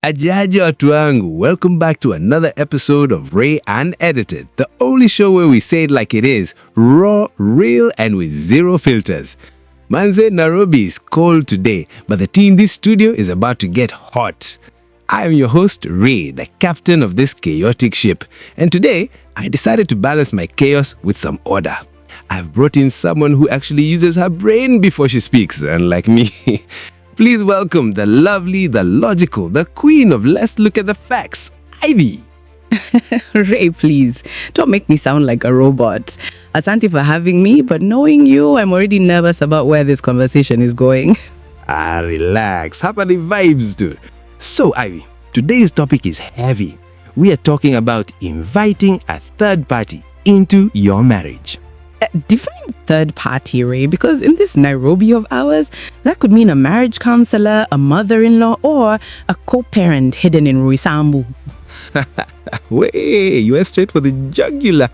Ajaja watu wangu, welcome back to another episode of Ray Unedited, the only show where we say it like it is, raw, real, and with zero filters. Manze, Nairobi is cold today, but the tea in this studio is about to get hot. I am your host, Ray, the captain of this chaotic ship, and today, I decided to balance my chaos with some order. I've brought in someone who actually uses her brain before she speaks, unlike me. Please welcome the lovely, the logical, the queen of let's look at the facts, Ivy. Ray, please, don't make me sound like a robot. Asante for having me, but knowing you, I'm already nervous about where this conversation is going. Relax. Hapa ni vibes too. So, Ivy, today's topic is heavy. We are talking about inviting a third party into your marriage. Define third party, Ray, because in this Nairobi of ours, that could mean a marriage counselor, a mother-in-law, or a co-parent hidden in Ruisambu. Way, you are straight for the jugular.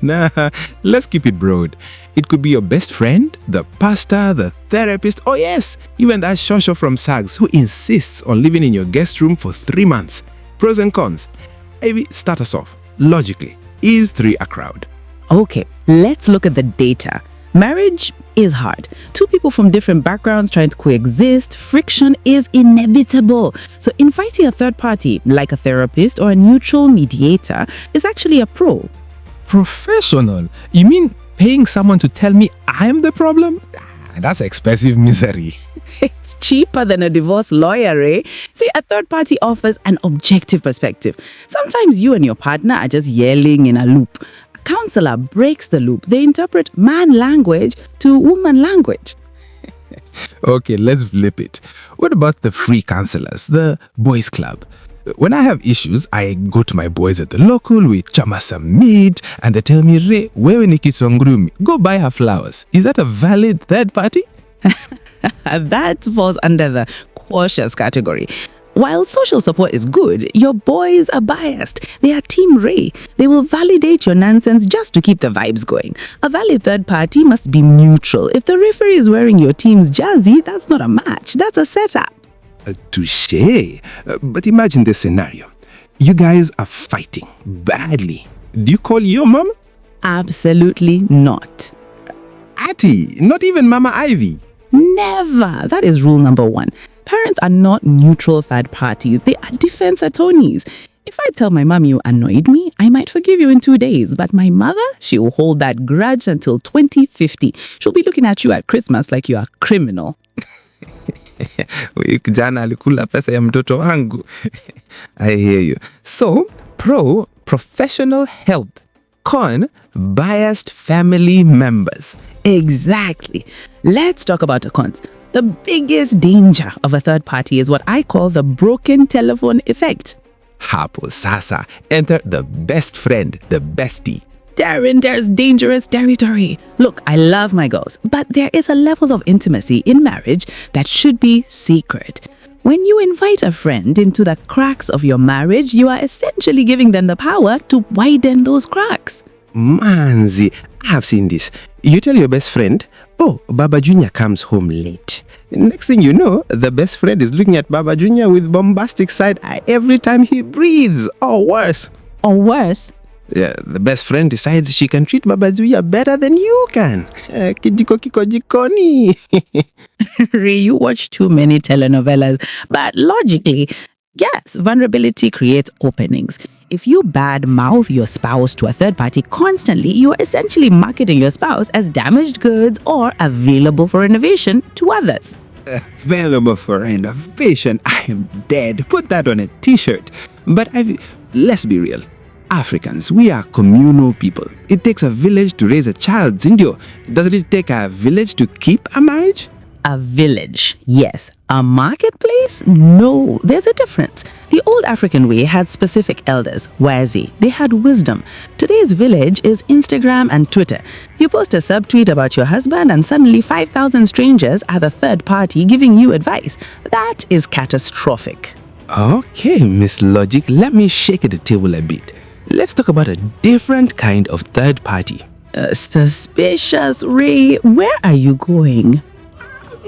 Nah, let's keep it broad. It could be your best friend, the pastor, the therapist, oh yes, even that Shosho from SAGS who insists on living in your guest room for 3 months. Pros and cons. Ivy, start us off. Logically, is 3 a crowd? Okay, let's look at the data. Marriage is hard. 2 people from different backgrounds trying to coexist, friction is inevitable. So inviting a third party, like a therapist or a neutral mediator, is actually a pro. Professional? You mean paying someone to tell me I'm the problem? That's expensive misery. It's cheaper than a divorce lawyer, eh? See, a third party offers an objective perspective. Sometimes you and your partner are just yelling in a loop. Counselor breaks the loop. They interpret man language to woman language. Okay, let's flip it. What about the free counselors, the boys club? When I have issues, I go to my boys at the local, we chama some meat, and they tell me, Ray, wewe ni kisongurumi, go buy her flowers. Is that a valid third party? That falls under the cautious category. While social support is good, your boys are biased. They are Team Ray. They will validate your nonsense just to keep the vibes going. A valid third party must be neutral. If the referee is wearing your team's jazzy, that's not a match. That's a setup. Touché. But imagine this scenario. You guys are fighting badly. Do you call your mom? Absolutely not. Ati, not even Mama Ivy. Never. That is rule number 1. Parents are not neutral third parties. They are defense attorneys. If I tell my mom you annoyed me, I might forgive you in 2 days. But my mother, she will hold that grudge until 2050. She'll be looking at you at Christmas like you are a criminal. Kijana alikula pesa ya mtoto wangu. I hear you. So, pro, professional help. Con, biased family members. Exactly. Let's talk about the cons. The biggest danger of a third party is what I call the broken telephone effect. Hapo sasa, enter the best friend, the bestie. There's dangerous territory. Look, I love my girls, but there is a level of intimacy in marriage that should be secret. When you invite a friend into the cracks of your marriage, you are essentially giving them the power to widen those cracks. Manzi, I have seen this. You tell your best friend, oh, Baba Junior comes home late. Next thing you know, the best friend is looking at Baba Junior with bombastic side eye every time he breathes, or worse. Or worse? Yeah, the best friend decides she can treat Baba Junior better than you can. Kijiko kiko jikoni. Ray, you watch too many telenovelas, but logically, yes, vulnerability creates openings. If you badmouth your spouse to a third party constantly, you are essentially marketing your spouse as damaged goods or available for renovation to others. Available for renovation. I am dead. Put that on a t-shirt. But let's be real. Africans, we are communal people. It takes a village to raise a child, Zindio. Doesn't it take a village to keep a marriage? A village, yes. A marketplace? No, there's a difference. The old African way had specific elders, Wazi. They had wisdom. Today's village is Instagram and Twitter. You post a subtweet about your husband and suddenly 5,000 strangers are the third party giving you advice. That is catastrophic. Okay, Miss Logic, let me shake the table a bit. Let's talk about a different kind of third party. Suspicious, Ray. Where are you going?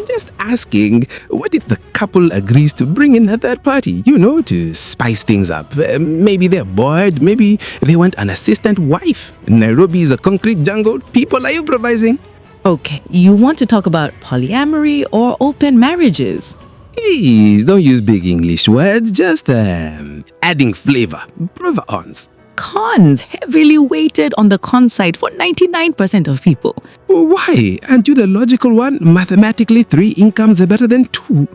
Just asking, what if the couple agrees to bring in a third party, to spice things up? Maybe they're bored, maybe they want an assistant wife. Nairobi is a concrete jungle, people are improvising. Okay, you want to talk about polyamory or open marriages? Please, don't use big English words, just adding flavor. Pros. Cons heavily weighted on the con side for 99% of people. Why? Aren't you the logical one? Mathematically, 3 incomes are better than 2.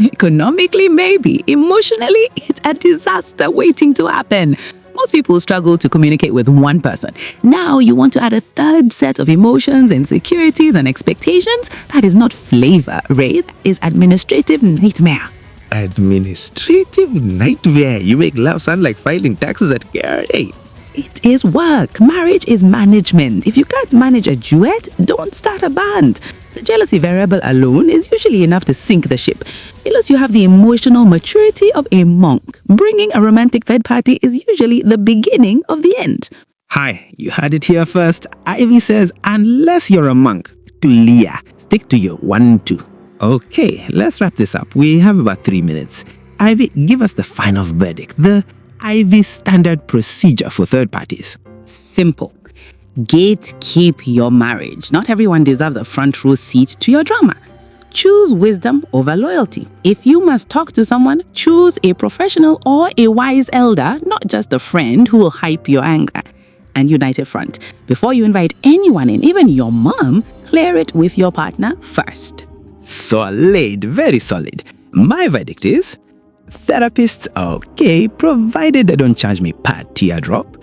Economically, maybe. Emotionally, it's a disaster waiting to happen. Most people struggle to communicate with one person. Now you want to add a third set of emotions, insecurities, and expectations? That is not flavor, Ray. That is administrative nightmare. Administrative nightmare. You make love sound like filing taxes at KRA. It is work. Marriage is management. If you can't manage a duet, don't start a band. The jealousy variable alone is usually enough to sink the ship. Unless you have the emotional maturity of a monk, bringing a romantic third party is usually the beginning of the end. Hi, you heard it here first. Ivy says, unless you're a monk, Tulia, stick to your 1-2. Okay, let's wrap this up. We have about 3 minutes. Ivy, give us the final verdict. The Ivy standard procedure for third parties. Simple. Gatekeep your marriage. Not everyone deserves a front row seat to your drama. Choose wisdom over loyalty. If you must talk to someone, choose a professional or a wise elder, not just a friend who will hype your anger. And united front. Before you invite anyone in, even your mom, clear it with your partner first. Solid, very solid. My verdict is, therapists are okay, provided they don't charge me per teardrop.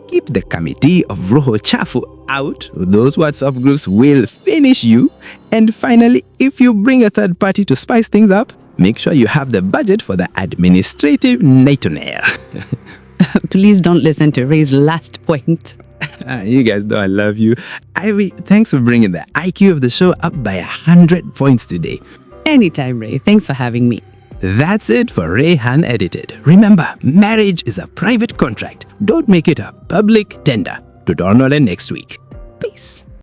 Keep the Kamati of Roho Chafu out. Those WhatsApp groups will finish you. And finally, if you bring a third party to spice things up, make sure you have the budget for the administrative nightmare. Please don't listen to Ray's last point. You guys know I love you. Ivy, thanks for bringing the IQ of the show up by 100 points today. Anytime, Ray. Thanks for having me. That's it for Ray Unedited. Remember, marriage is a private contract. Don't make it a public tender. Tutorial next week. Peace.